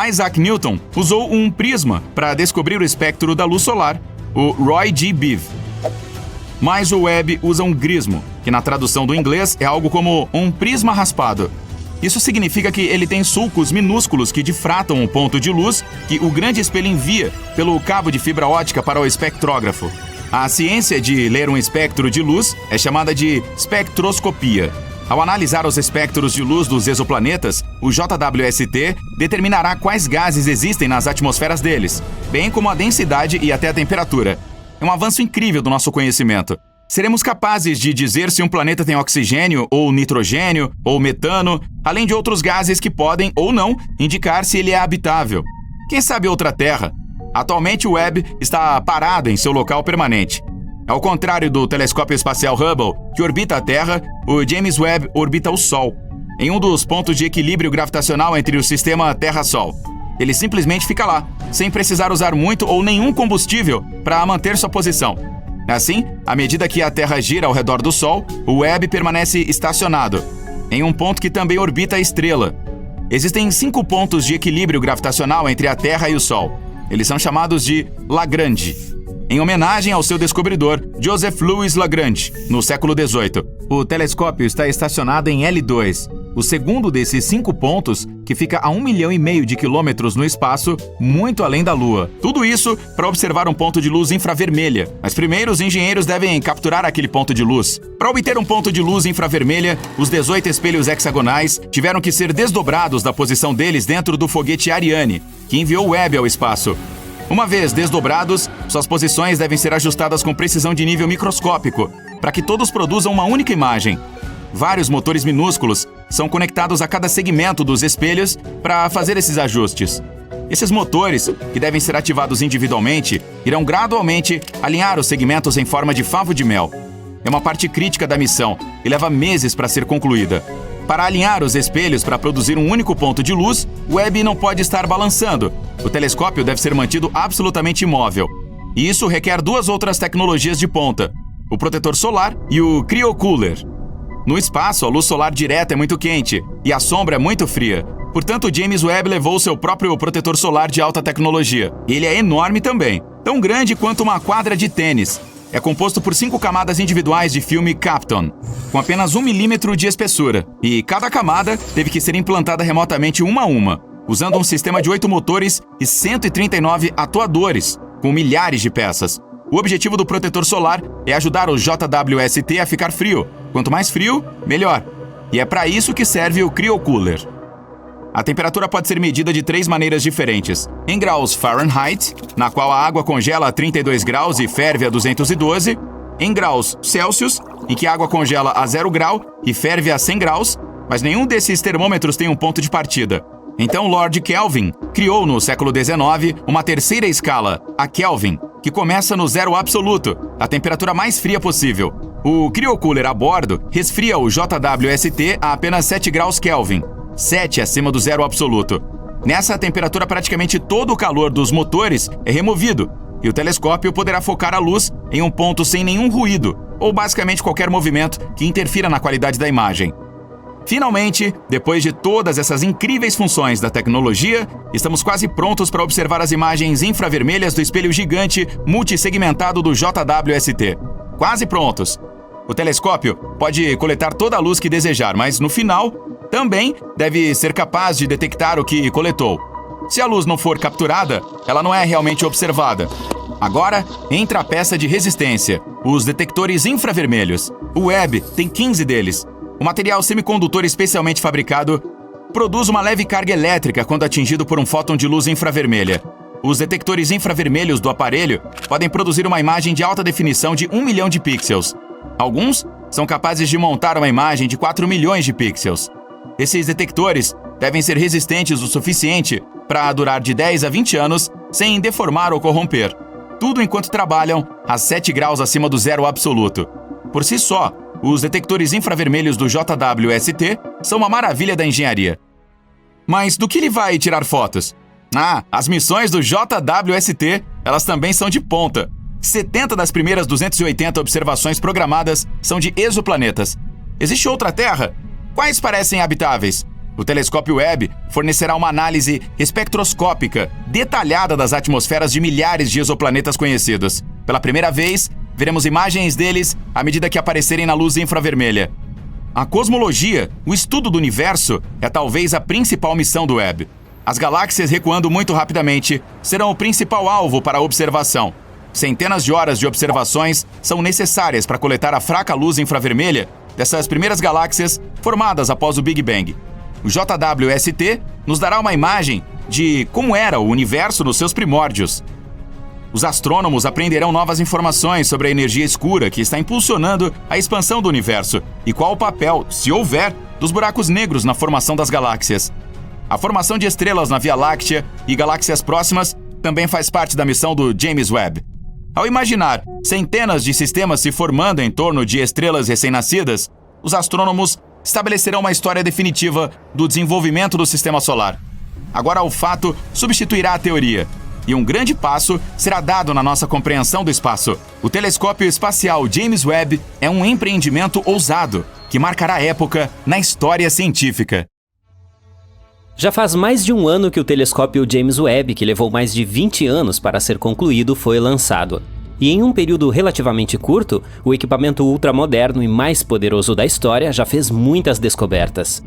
Isaac Newton usou um prisma para descobrir o espectro da luz solar, o Roy G. Biv. Mas o Webb usa um grismo, que na tradução do inglês é algo como um prisma raspado. Isso significa que ele tem sulcos minúsculos que difratam o ponto de luz que o grande espelho envia pelo cabo de fibra óptica para o espectrógrafo. A ciência de ler um espectro de luz é chamada de espectroscopia. Ao analisar os espectros de luz dos exoplanetas, o JWST determinará quais gases existem nas atmosferas deles, bem como a densidade e até a temperatura. É um avanço incrível do nosso conhecimento. Seremos capazes de dizer se um planeta tem oxigênio, ou nitrogênio, ou metano, além de outros gases que podem, ou não, indicar se ele é habitável. Quem sabe outra Terra? Atualmente o Webb está parado em seu local permanente. Ao contrário do telescópio espacial Hubble, que orbita a Terra, o James Webb orbita o Sol, em um dos pontos de equilíbrio gravitacional entre o sistema Terra-Sol. Ele simplesmente fica lá, sem precisar usar muito ou nenhum combustível para manter sua posição. Assim, à medida que a Terra gira ao redor do Sol, o Webb permanece estacionado, em um ponto que também orbita a estrela. Existem 5 pontos de equilíbrio gravitacional entre a Terra e o Sol. Eles são chamados de Lagrange, em homenagem ao seu descobridor, Joseph Louis Lagrange, no século XVIII. O telescópio está estacionado em L2, o segundo desses 5 pontos, que fica a 1,5 milhão de quilômetros no espaço, muito além da Lua. Tudo isso para observar um ponto de luz infravermelha. Mas primeiro os engenheiros devem capturar aquele ponto de luz. Para obter um ponto de luz infravermelha, os 18 espelhos hexagonais tiveram que ser desdobrados da posição deles dentro do foguete Ariane, que enviou o Webb ao espaço. Uma vez desdobrados, suas posições devem ser ajustadas com precisão de nível microscópico, para que todos produzam uma única imagem. Vários motores minúsculos são conectados a cada segmento dos espelhos para fazer esses ajustes. Esses motores, que devem ser ativados individualmente, irão gradualmente alinhar os segmentos em forma de favo de mel. É uma parte crítica da missão e leva meses para ser concluída. Para alinhar os espelhos para produzir um único ponto de luz, o Webb não pode estar balançando. O telescópio deve ser mantido absolutamente imóvel. E isso requer duas outras tecnologias de ponta: o protetor solar e o cryocooler. No espaço, a luz solar direta é muito quente e a sombra é muito fria. Portanto, o James Webb levou seu próprio protetor solar de alta tecnologia. Ele é enorme também, tão grande quanto uma quadra de tênis. É composto por 5 camadas individuais de filme Kapton, com apenas 1 milímetro de espessura. E cada camada teve que ser implantada remotamente uma a uma, usando um sistema de 8 motores e 139 atuadores, com milhares de peças. O objetivo do protetor solar é ajudar o JWST a ficar frio. Quanto mais frio, melhor. E é para isso que serve o cryocooler. A temperatura pode ser medida de 3 maneiras diferentes. Em graus Fahrenheit, na qual a água congela a 32 graus e ferve a 212. Em graus Celsius, em que a água congela a 0 grau e ferve a 100 graus, mas nenhum desses termômetros tem um ponto de partida. Então Lord Kelvin criou no século XIX uma terceira escala, a Kelvin, que começa no zero absoluto, a temperatura mais fria possível. O cryocooler a bordo resfria o JWST a apenas 7 graus Kelvin, 7 acima do zero absoluto. Nessa temperatura, praticamente todo o calor dos motores é removido e o telescópio poderá focar a luz em um ponto sem nenhum ruído ou basicamente qualquer movimento que interfira na qualidade da imagem. Finalmente, depois de todas essas incríveis funções da tecnologia, estamos quase prontos para observar as imagens infravermelhas do espelho gigante multissegmentado do JWST. Quase prontos. O telescópio pode coletar toda a luz que desejar, mas no final também deve ser capaz de detectar o que coletou. Se a luz não for capturada, ela não é realmente observada. Agora entra a peça de resistência, os detectores infravermelhos. O Webb tem 15 deles. O material semicondutor especialmente fabricado produz uma leve carga elétrica quando atingido por um fóton de luz infravermelha. Os detectores infravermelhos do aparelho podem produzir uma imagem de alta definição de 1 milhão de pixels. Alguns são capazes de montar uma imagem de 4 milhões de pixels. Esses detectores devem ser resistentes o suficiente para durar de 10 a 20 anos sem deformar ou corromper. Tudo enquanto trabalham a 7 graus acima do zero absoluto. Por si só, os detectores infravermelhos do JWST são uma maravilha da engenharia. Mas do que ele vai tirar fotos? As missões do JWST, elas também são de ponta. 70 das primeiras 280 observações programadas são de exoplanetas. Existe outra Terra? Quais parecem habitáveis? O telescópio Webb fornecerá uma análise espectroscópica detalhada das atmosferas de milhares de exoplanetas conhecidos. Pela primeira vez, veremos imagens deles à medida que aparecerem na luz infravermelha. A cosmologia, o estudo do universo, é talvez a principal missão do Webb. As galáxias recuando muito rapidamente serão o principal alvo para a observação. Centenas de horas de observações são necessárias para coletar a fraca luz infravermelha dessas primeiras galáxias formadas após o Big Bang. O JWST nos dará uma imagem de como era o universo nos seus primórdios. Os astrônomos aprenderão novas informações sobre a energia escura que está impulsionando a expansão do universo e qual o papel, se houver, dos buracos negros na formação das galáxias. A formação de estrelas na Via Láctea e galáxias próximas também faz parte da missão do James Webb. Ao imaginar centenas de sistemas se formando em torno de estrelas recém-nascidas, os astrônomos estabelecerão uma história definitiva do desenvolvimento do sistema solar. Agora o fato substituirá a teoria, e um grande passo será dado na nossa compreensão do espaço. O telescópio espacial James Webb é um empreendimento ousado que marcará época na história científica. Já faz mais de um ano que o telescópio James Webb, que levou mais de 20 anos para ser concluído, foi lançado. E em um período relativamente curto, o equipamento ultramoderno e mais poderoso da história já fez muitas descobertas.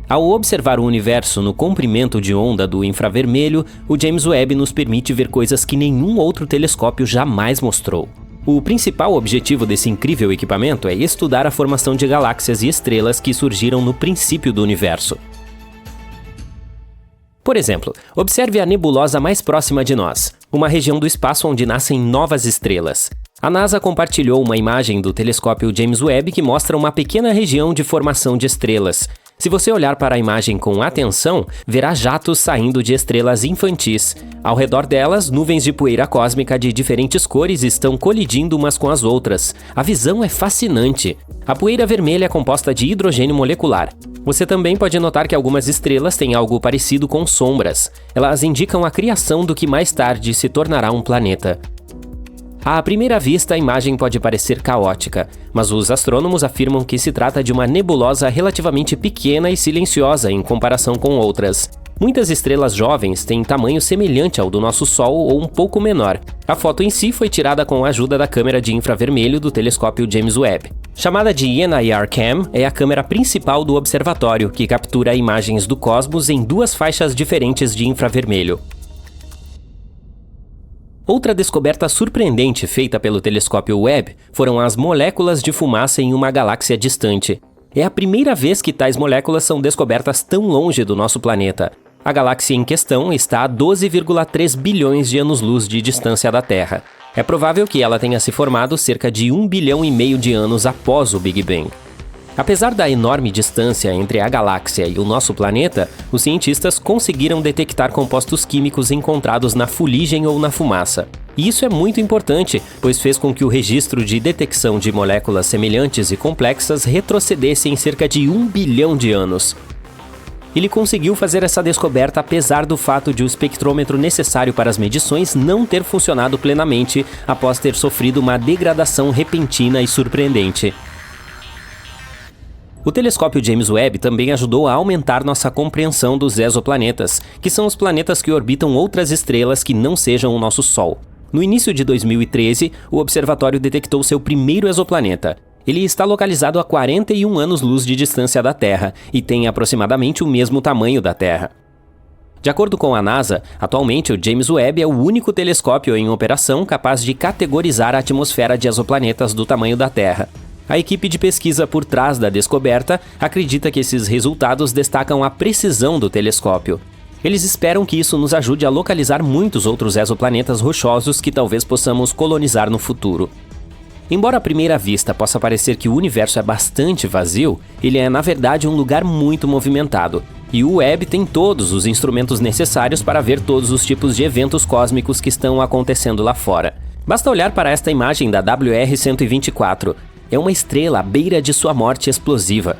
Ao observar o universo no comprimento de onda do infravermelho, o James Webb nos permite ver coisas que nenhum outro telescópio jamais mostrou. O principal objetivo desse incrível equipamento é estudar a formação de galáxias e estrelas que surgiram no princípio do universo. Por exemplo, observe a nebulosa mais próxima de nós, uma região do espaço onde nascem novas estrelas. A NASA compartilhou uma imagem do telescópio James Webb que mostra uma pequena região de formação de estrelas. Se você olhar para a imagem com atenção, verá jatos saindo de estrelas infantis. Ao redor delas, nuvens de poeira cósmica de diferentes cores estão colidindo umas com as outras. A visão é fascinante. A poeira vermelha é composta de hidrogênio molecular. Você também pode notar que algumas estrelas têm algo parecido com sombras. Elas indicam a criação do que mais tarde se tornará um planeta. À primeira vista, a imagem pode parecer caótica, mas os astrônomos afirmam que se trata de uma nebulosa relativamente pequena e silenciosa em comparação com outras. Muitas estrelas jovens têm tamanho semelhante ao do nosso Sol ou um pouco menor. A foto em si foi tirada com a ajuda da câmera de infravermelho do telescópio James Webb. Chamada de NIRCam, é a câmera principal do observatório, que captura imagens do cosmos em duas faixas diferentes de infravermelho. Outra descoberta surpreendente feita pelo telescópio Webb foram as moléculas de fumaça em uma galáxia distante. É a primeira vez que tais moléculas são descobertas tão longe do nosso planeta. A galáxia em questão está a 12,3 bilhões de anos-luz de distância da Terra. É provável que ela tenha se formado cerca de 1,5 bilhão de anos após o Big Bang. Apesar da enorme distância entre a galáxia e o nosso planeta, os cientistas conseguiram detectar compostos químicos encontrados na fuligem ou na fumaça. E isso é muito importante, pois fez com que o registro de detecção de moléculas semelhantes e complexas retrocedesse em cerca de 1 bilhão de anos. Ele conseguiu fazer essa descoberta apesar do fato de o espectrômetro necessário para as medições não ter funcionado plenamente após ter sofrido uma degradação repentina e surpreendente. O telescópio James Webb também ajudou a aumentar nossa compreensão dos exoplanetas, que são os planetas que orbitam outras estrelas que não sejam o nosso Sol. No início de 2013, o observatório detectou seu primeiro exoplaneta. Ele está localizado a 41 anos-luz de distância da Terra e tem aproximadamente o mesmo tamanho da Terra. De acordo com a NASA, atualmente o James Webb é o único telescópio em operação capaz de categorizar a atmosfera de exoplanetas do tamanho da Terra. A equipe de pesquisa por trás da descoberta acredita que esses resultados destacam a precisão do telescópio. Eles esperam que isso nos ajude a localizar muitos outros exoplanetas rochosos que talvez possamos colonizar no futuro. Embora à primeira vista possa parecer que o universo é bastante vazio, ele é na verdade um lugar muito movimentado. E o Webb tem todos os instrumentos necessários para ver todos os tipos de eventos cósmicos que estão acontecendo lá fora. Basta olhar para esta imagem da WR-124. É uma estrela à beira de sua morte explosiva.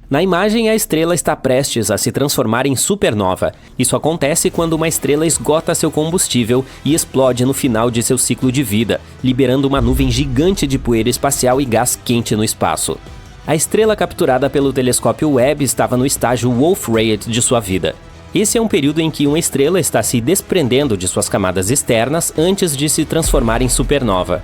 Na imagem, a estrela está prestes a se transformar em supernova. Isso acontece quando uma estrela esgota seu combustível e explode no final de seu ciclo de vida, liberando uma nuvem gigante de poeira espacial e gás quente no espaço. A estrela capturada pelo telescópio Webb estava no estágio Wolf-Rayet de sua vida. Esse é um período em que uma estrela está se desprendendo de suas camadas externas antes de se transformar em supernova.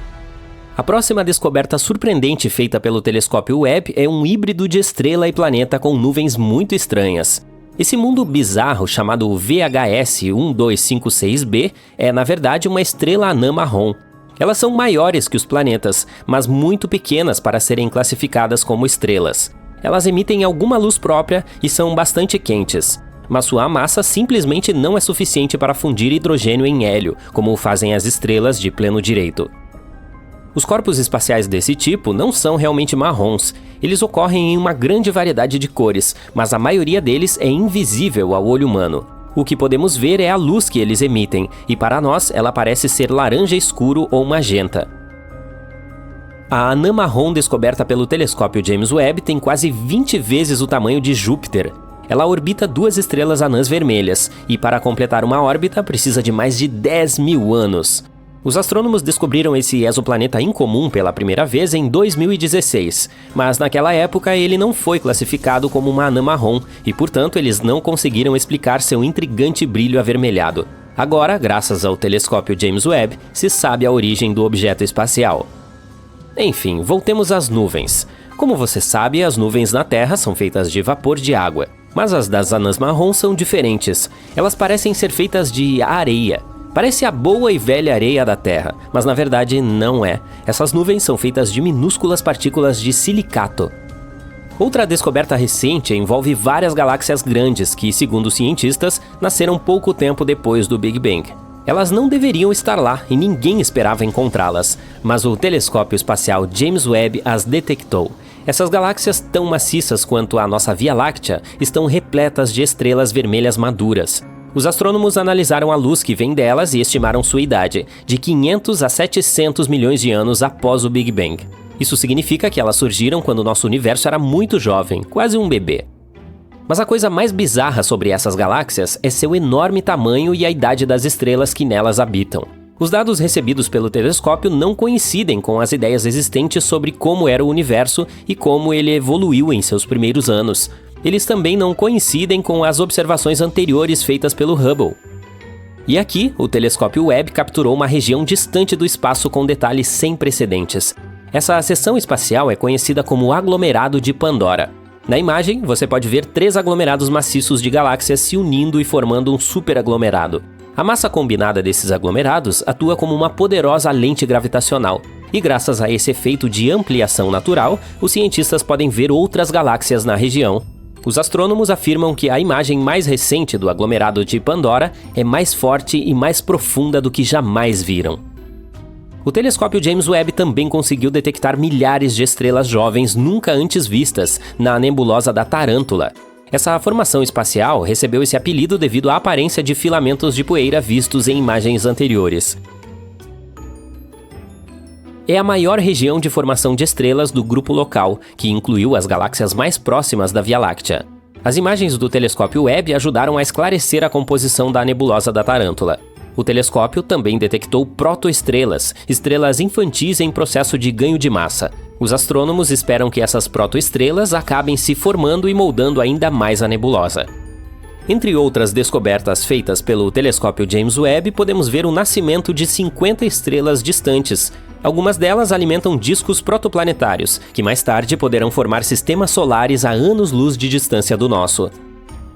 A próxima descoberta surpreendente feita pelo telescópio Webb é um híbrido de estrela e planeta com nuvens muito estranhas. Esse mundo bizarro chamado VHS 1256b é, na verdade, uma estrela anã marrom. Elas são maiores que os planetas, mas muito pequenas para serem classificadas como estrelas. Elas emitem alguma luz própria e são bastante quentes, mas sua massa simplesmente não é suficiente para fundir hidrogênio em hélio, como fazem as estrelas de pleno direito. Os corpos espaciais desse tipo não são realmente marrons. Eles ocorrem em uma grande variedade de cores, mas a maioria deles é invisível ao olho humano. O que podemos ver é a luz que eles emitem, e para nós ela parece ser laranja escuro ou magenta. A anã marrom descoberta pelo telescópio James Webb tem quase 20 vezes o tamanho de Júpiter. Ela orbita duas estrelas anãs vermelhas, e para completar uma órbita precisa de mais de 10 mil anos. Os astrônomos descobriram esse exoplaneta incomum pela primeira vez em 2016, mas naquela época ele não foi classificado como uma anã marrom e, portanto, eles não conseguiram explicar seu intrigante brilho avermelhado. Agora, graças ao telescópio James Webb, se sabe a origem do objeto espacial. Enfim, voltemos às nuvens. Como você sabe, as nuvens na Terra são feitas de vapor de água, mas as das anãs marrom são diferentes. Elas parecem ser feitas de areia. Parece a boa e velha areia da Terra, mas na verdade não é. Essas nuvens são feitas de minúsculas partículas de silicato. Outra descoberta recente envolve várias galáxias grandes que, segundo os cientistas, nasceram pouco tempo depois do Big Bang. Elas não deveriam estar lá e ninguém esperava encontrá-las, mas o telescópio espacial James Webb as detectou. Essas galáxias tão maciças quanto a nossa Via Láctea estão repletas de estrelas vermelhas maduras. Os astrônomos analisaram a luz que vem delas e estimaram sua idade, de 500 a 700 milhões de anos após o Big Bang. Isso significa que elas surgiram quando o nosso universo era muito jovem, quase um bebê. Mas a coisa mais bizarra sobre essas galáxias é seu enorme tamanho e a idade das estrelas que nelas habitam. Os dados recebidos pelo telescópio não coincidem com as ideias existentes sobre como era o universo e como ele evoluiu em seus primeiros anos. Eles também não coincidem com as observações anteriores feitas pelo Hubble. E aqui, o telescópio Webb capturou uma região distante do espaço com detalhes sem precedentes. Essa seção espacial é conhecida como aglomerado de Pandora. Na imagem, você pode ver 3 aglomerados maciços de galáxias se unindo e formando um superaglomerado. A massa combinada desses aglomerados atua como uma poderosa lente gravitacional, e graças a esse efeito de ampliação natural, os cientistas podem ver outras galáxias na região. Os astrônomos afirmam que a imagem mais recente do aglomerado de Pandora é mais forte e mais profunda do que jamais viram. O telescópio James Webb também conseguiu detectar milhares de estrelas jovens nunca antes vistas na nebulosa da Tarântula. Essa formação espacial recebeu esse apelido devido à aparência de filamentos de poeira vistos em imagens anteriores. É a maior região de formação de estrelas do grupo local, que incluiu as galáxias mais próximas da Via Láctea. As imagens do telescópio Webb ajudaram a esclarecer a composição da nebulosa da Tarântula. O telescópio também detectou protoestrelas, estrelas infantis em processo de ganho de massa. Os astrônomos esperam que essas protoestrelas acabem se formando e moldando ainda mais a nebulosa. Entre outras descobertas feitas pelo telescópio James Webb, podemos ver o nascimento de 50 estrelas distantes. Algumas delas alimentam discos protoplanetários, que mais tarde poderão formar sistemas solares a anos-luz de distância do nosso.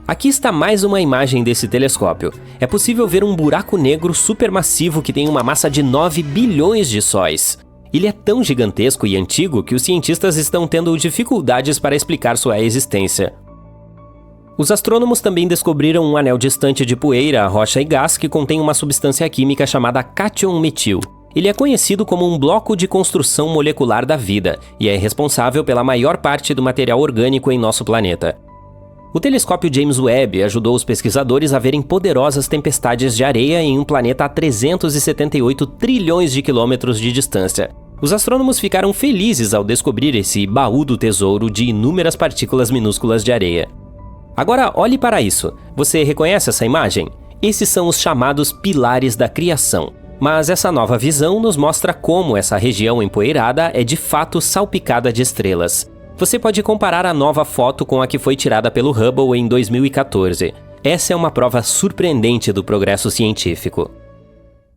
Aqui está mais uma imagem desse telescópio. É possível ver um buraco negro supermassivo que tem uma massa de 9 bilhões de sóis. Ele é tão gigantesco e antigo que os cientistas estão tendo dificuldades para explicar sua existência. Os astrônomos também descobriram um anel distante de poeira, rocha e gás que contém uma substância química chamada cátion metil. Ele é conhecido como um bloco de construção molecular da vida e é responsável pela maior parte do material orgânico em nosso planeta. O telescópio James Webb ajudou os pesquisadores a verem poderosas tempestades de areia em um planeta a 378 trilhões de quilômetros de distância. Os astrônomos ficaram felizes ao descobrir esse baú do tesouro de inúmeras partículas minúsculas de areia. Agora olhe para isso. Você reconhece essa imagem? Esses são os chamados pilares da criação. Mas essa nova visão nos mostra como essa região empoeirada é de fato salpicada de estrelas. Você pode comparar a nova foto com a que foi tirada pelo Hubble em 2014. Essa é uma prova surpreendente do progresso científico.